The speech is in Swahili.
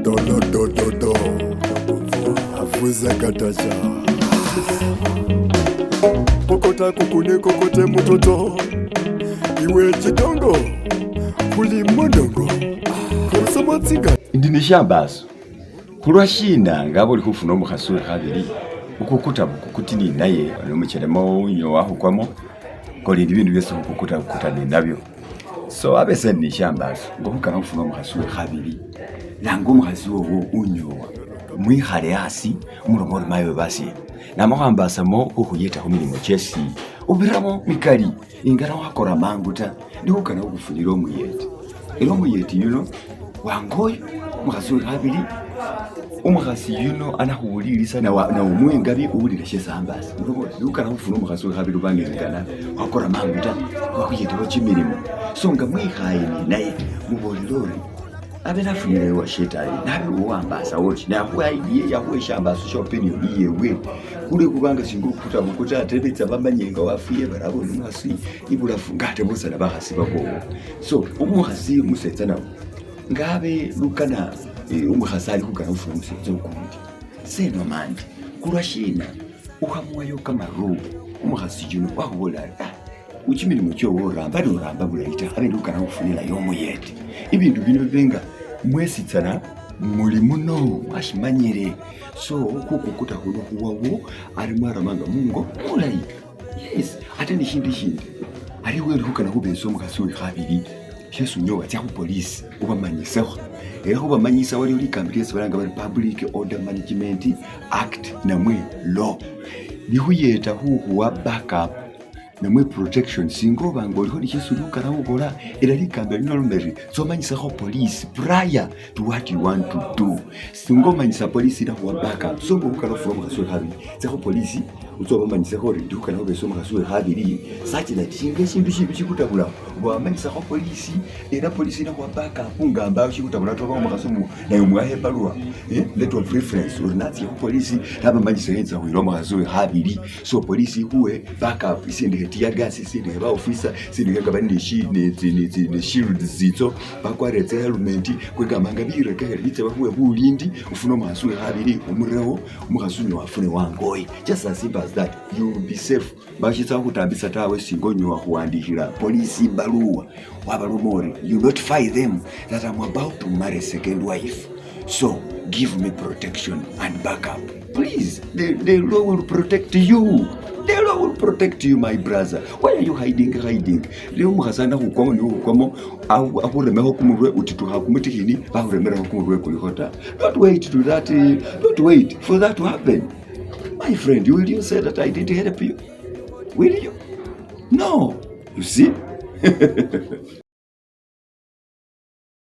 do afuza katacha kokota kukune kokote mutoto iwe chidongo kuli mondongo kusoma tsinga ndinishambaso kulwashina ngabo likufuna omukhasi wekhabili ukukuta bukukutini naye nomuchelemo unyo wahukwamo kolindi bindu byose ukukuta ni nabyo so abese nishambaso ngokukana kufuna omukhasi wekhabili nanga omukhasi wowo unyowa mwikhale asi umulomole mayo basi namakhwambasamo khukhuyeta khumilimo chesi ubiramo mikali ingana wakora manguta ndikukana ukufunira omuyeti ela omuyeti yuno wangoyo omukhasi wekhabili umukhasi yuno anakhuwulilisa na umwengabi uwulile shesambasi ndikukana khufuna omukhasi wekhabili ubangengana wakora manguta wakhuyetaho chimilimo so nga mwikhaye naye mubolilori abe nafunire wa shetani nabe uwambasa woti nakuwa iye yakuwe shambaso shopeni iyewe kule kubanga singokuta bukuta atebetsa bamanyenga wafiye barabo n'umwasi ibula fungate bose nabahasi bako so umuhasi musetsana ngabe lukana umuhasali kugana ufuna musetso kundi seno mandi kulwashina ukamwayo kamaru umuhasi juno wakubola uchimilimo cyowo ramba bulaita abe lukana ufunira yomuyete ibintu bino benga mwesitsana muli muno mwashimanyire so kukukuta kuwawo ari mwaramanga mungo mulayi yes ate ni shindi ari weri kukana kubeso mukasi wekhabili shesu nyowa tya police ubamanyiseho era ubamanyisa wali ulikambiriye balanga bali Public Order Management Act namwe law nihuyeta huwa backup namwe protection singo bangoliho nikisuluka na ukola ila likamba linolomeri so manyisa ho police prior to what you want to do singo manyisa police ila huwa backup so ngokala from kaswe habili tsa police uzo manyisa ho rinduka na beso kaswe habili sachi na tinga shindu chikutabula wa manyisa ho police ila police ila huwa backup ngamba chikutabula to ba makasomo na yumwahe balwa letter of reference or nati ho police laba manyisa henza huilo kaswe habili so police huwe backup isinde tiagasi sindi ba officer sindi ngabandi ne shield zito bakwaretse helmet kwegamanga birekera bitse bahuwe bulindi ufuna omukhasi wekhabili umurewo omukhasi unyo wafune wangoyi just as simple as that you will be safe bashitsa kutambisa tawe singonyo wakuandikira police baluwa wabalumori you notify them that I'm about to marry second wife so give me protection and backup please the law will protect you. The law will protect you, my brother. Why are you hiding? Leo mukhasana kukwamo ni kukwamo akuremeho kumurwe utituha kumutikini bahuremera kumurwe kulihota. Don't wait to that. Don't wait for that to happen. My friend, will you say that I didn't help you? Will you? No. You see?